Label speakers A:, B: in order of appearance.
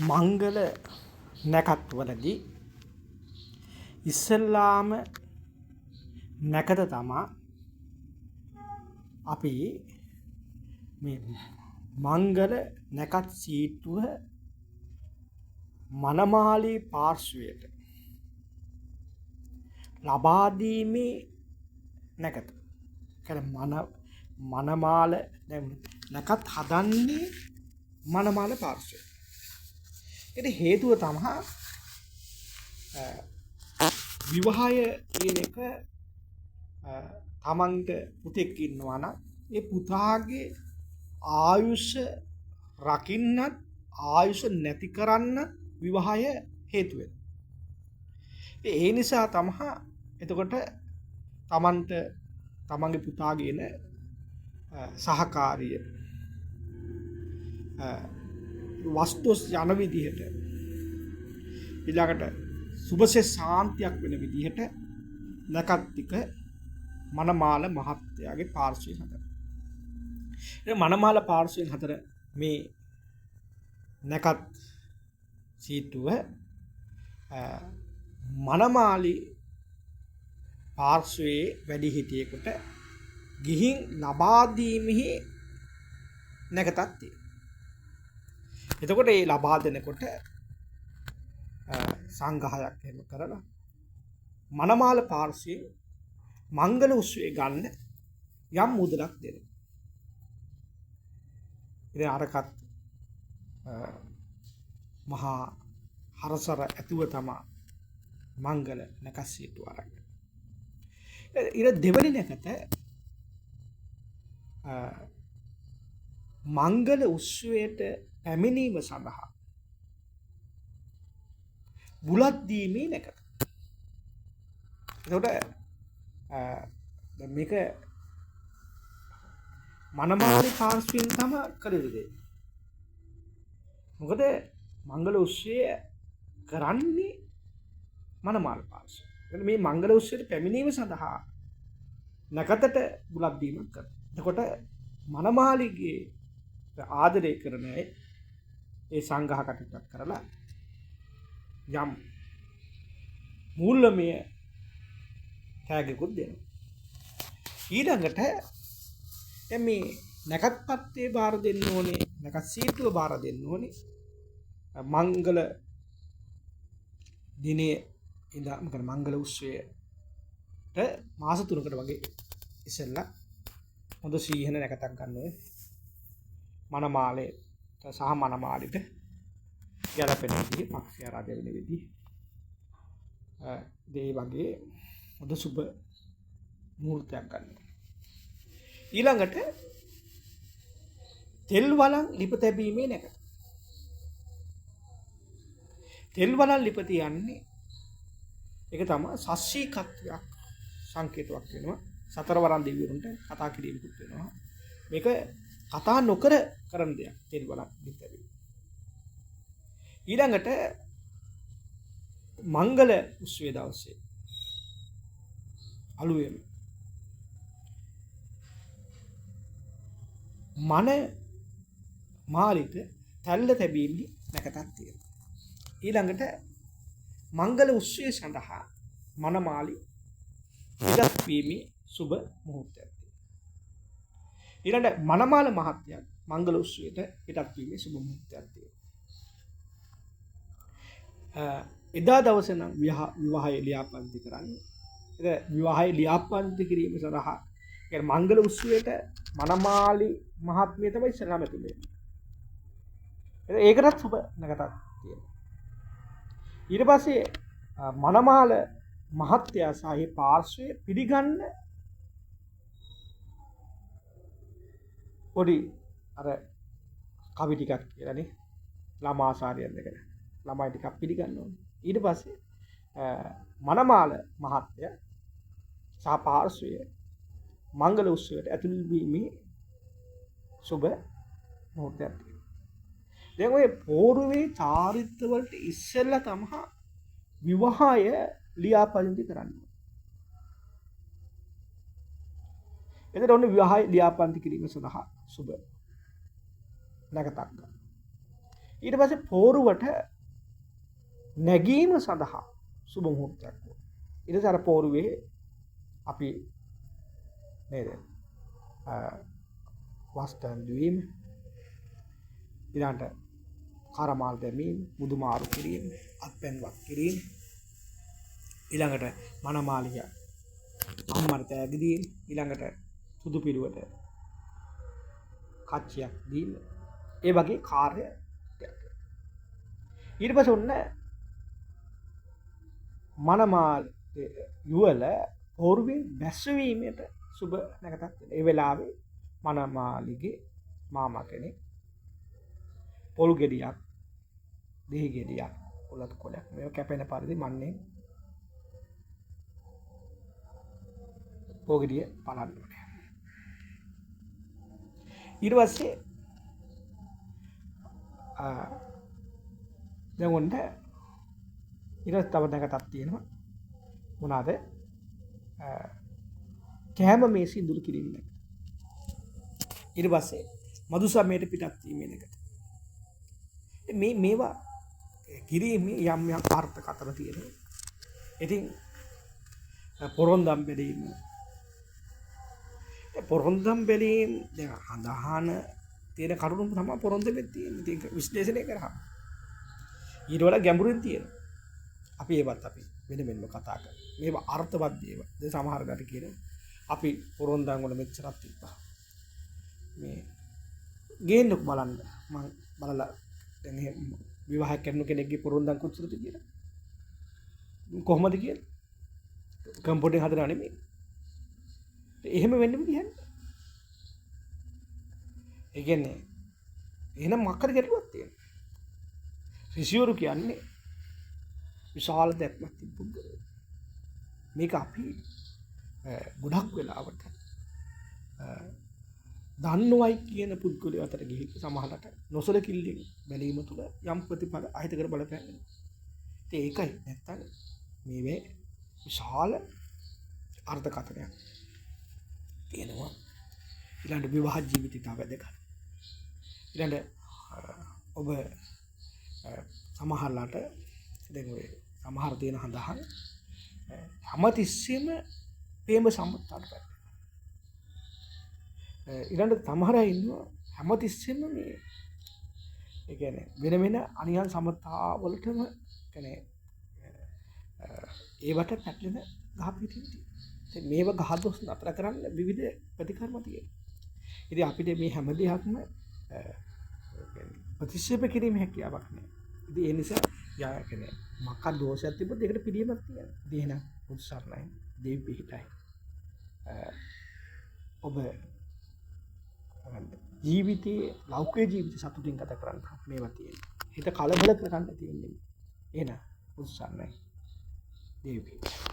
A: මංගල නැකත්වලදී ඉස්සල්ලාම නැකත තමා අපි මේ මංගල නැකත් සීට්ටුව මනමාලී පාර්ශ්වයට ලබා දීමේ නැකත. මනමාල නැකත් හදන්නේ මනමාල පාර්ශ්වය. ඒට හේතුව තමා විවාහය කියන එක තමන්ට පුතෙක් ඉන්නවා නම් ඒ පුතාගේ ආයුෂ රකින්නත් ආයුෂ නැති කරන්න විවාහය හේතු වෙනවා. ඒ නිසා තමා එතකොට තමන්ට තමන්ගේ පුතාගෙන සහකාරිය වස්තුස් යන විදිහට ඊළඟට සුබසේ ශාන්තියක් වෙන විදිහට නැකත් ටික මනමාල මහත්තයාගේ පාර්ශ්වයෙන් හදන. මනමාල පාර්ශ්වයෙන් හතර මේ නැකත් සීට්ටුව මනමාලි පාර්ශ්වයේ වැඩිහිටියෙකුට ගිහින් ලබා දීමෙහි නැකතක් තියෙනවා. එතකොට ඒ ලබා දෙනකොට සංඝහයක් එහෙම කරලා මනමාල පාර්ශ්වයේ මංගල උත්සවයේ ගන්න යම් මුදලක් දෙනවා. ඉතින් අරකට මහා හරසර ඇතුව තමා මංගල නැකත් සීට්ටුව අරගෙන. ඊට දෙවනි නැකත මංගල උත්සවයට පැමිණීම සඳහා බුලත් දීමේ නැකත. එතකොට මේක මනමාලි පාර්ශ්වයෙන් තමයි කළ යුතු දෙය. මොකද මංගල උත්සවය කරන්නේ මනමාල පාර්ශ්වය. මේ මංගල උත්සවයට පැමිණීම සඳහා නැකතට බුලත් දීමක් කරනවා. එතකොට මනමාලිගේ ආදරය කරන අය ඒ සංඝහ කටයුත්තක් කරලා යම් මූල්‍යමය තෑගිකුත් දෙනවා. ඊළඟට මේ නැකත් පත්‍රය බාර දෙන්න ඕනේ, නැකත් සීට්ටුව බාර දෙන්න ඕනේ මංගල දිනේ ඉඳන් මංගල උත්සවයට මාස 3කට වගේ ඉස්සෙල්ලා හොඳ සීහන නැකතක් ගන්න ඕනේ. මනමාලයට සහ මනමාලිට ගැලපෙන විදිහ පක්ෂය රජ වෙන විදිහ දේ වගේ හොඳ සුබ මුහූර්තයක් ගන්න. ඊළඟට තෙල් වලන් ලිප තැබීමේ නැකත. තෙල් වලන් ලිප තියන්නේ ඒක තමයි සස්සීකත්වයක් සංකේතයක් වෙනවා. සතරවරන් දෙවිවරුන්ට කතා කිරීමකුත් වෙනවා. මේක කතා නොකර කරන දෙයක් තෙල් වලන් ලිප තැබීම. ඊළඟට මංගල උත්සවයේ දවසේ අලුයම මන මාලිට තැල්ල තැබීමේ නැකතක් තියෙනවා. ඊළඟට මංගල උත්සවය සඳහා මනමාලි ඉඩක් වීමේ සුබ මුහූර්තයක් තියෙනවා. ඊළඟට මනමාල මහත්තයා මංගල උත්සවයට ඉඩක් වීමේ සුබ මුහූර්තයක් තියෙනවා. එදා දවසේ නම් විවාහය ලියාපදිංචි කරන්නේ. ඒක විවාහය ලියාපදිංචි කිරීම සඳහා කියන්නේ මංගල උත්සවයට මනමාලි මහත්මිය තමයි ඉස්සරහම තිබෙන්නේ. ඒකටත් සුබ නැකතක් තියෙනවා. ඊට පස්සේ මනමාල මහත්තයා සහ පාර්ශ්වයේ පිළිගන්න පොඩි අර කවි ටිකක් කියලානේ ළමාසාරියන් දෙකට ළමයි ටිකක් පිළිගන්න ඕනේ. ඊට පස්සේ මනමාල මහත්තයා සහ පාර්ශ්වය මංගල උත්සවයට ඇතුළු වීමේ සුබ මුහූර්තයක් තියෙනවා. දැන් ඔය පෝරුවේ චාරිත්‍ර වලට ඉස්සෙල්ලා තමයි විවාහය ලියාපදිංචි කරන්නේ. එතකොට ඔන්න විවාහය ලියාපදිංචි කිරීම සඳහා සුබ නැකතක් ගන්න. ඊට පස්සේ පෝරුවට නැගීම සඳහා සුබ මුහූර්තයක්. ඊට පස්සේ අර පෝරුවේ අපි නේද වස්තන් දුවීම ඊළඟට කරමාල් දැමීම මුදු මාරු කිරීම අත්පැන් වක් කිරීම ඊළඟට මනමාලිය අම්මට තෑගි දීම ඊළඟට සුදු පිරුවට කච්චියක් දීම ඒ වගේ කාර්ය ඊට පස්සේ ඔන්න මනමාල යුවල පෝරුවේ බැස්සවීමට සුබ නැකතක් ඒ වෙලාවේ මනමාලිගේ මාමා කෙනෙක් පොල් ගෙඩියක් දෙහි ගෙඩියක් පොළත් කොලයක් මේව කැපෙන පරිදි මන්නේ පොගෙඩිය පලන්න ඕනේ. ඊට පස්සේ දැන් ඔන්න ඊට තව නැකතක් තියෙනවා මොනවාද කෑම මේසෙ ඉඳුල් කිරීම එක. ඊට පස්සේ මදු සමයට පිටත් වීමේ එකට. මේවා කිරීමේ යම් යම් අර්ථකථන තියෙනවා. ඉතින් පොරොන්දම් බැලීම පොරොන්දම් බැලීම දැන් අඳහන තියෙන කරුණු තමයි පොරොන්දමෙත් තියෙන්නේ. ඉතින් විශ්ලේෂණය කරා. ඊට වඩා ගැඹුරින් තියෙනවා. අපි ඒවත් අපි වෙනම කතා කරමු. මේවා අර්ථවත් දේවල්. දැන් සමහර ගැට කියනවා අපි පොරොන්දම් වල මෙච්චරක් තිබ්බා. මේ ගේන්නක බලන්න මම බලලා දැන් එහෙම විවාහ කරන කෙනෙක්ගේ පොරොන්දම් කොච්චරද කියලා. කොහොමද කියලා? කම්පියුටර් හදලා නෙමෙයි. එහෙම වෙන්න විදිහක්. ඒ කියන්නේ එහෙනම් මොකක්ද ගැටලුවක් තියෙනවා. ඍෂිවරු කියන්නේ විශාල දැක්මක් තිබුණු. මේක අපි ගොඩක් වෙලාවට දන්නවයි කියන පුද්ගලයෝ අතර ගිහින් සමහරකට නොසලකිල්ලෙන් බැලීම තුළ යම් ප්‍රතිඵල අහිතකර බලපෑම්. ඒකයි නැත්තම් මේවේ විශාල අර්ථකථනයක් තියෙනවා. ඊළඟ විවාහ ජීවිතය තව වැදගත්. ඊළඟ ඔබ සමහරලාට දැන් ඔය සමහර තියෙන හඳහන් හැමතිස්සෙම ප්‍රේම සම්පතට පැත්තේ. ඊළඟ සමහර අය ඉන්නවා හැමතිස්සෙම මේ ඒ කියන්නේ වෙන වෙන අනියන් සමතාවලටම කියන්නේ ඒවට පැටලෙන ගහපිටින් තියෙනවා. මේව ගහදොස් නතර කරන්න විවිධ ප්‍රතිකර්ම තියෙනවා. ඉතින් අපිට මේ හැම දෙයක්ම ප්‍රතික්ෂේප කිරීම හැකියාවක් නැහැ. ඉතින් ඒ නිසා යා කියන්නේ මක්ක දෝෂයක් තිබ්බොත් ඒකට පිළියමක් තියෙනවා. ඉතින් එහෙනම් උත්සාහයි දෙවි පිහිටයි. ඔබ ජීවිතයේ ලෞකික ජීවිත සතුටින් ගත කරන්න මේවා තියෙනවා. හිත කලබල කරගන්න තියෙන්නේ. එහෙනම් උත්සාහයි දෙවි පිහිටයි.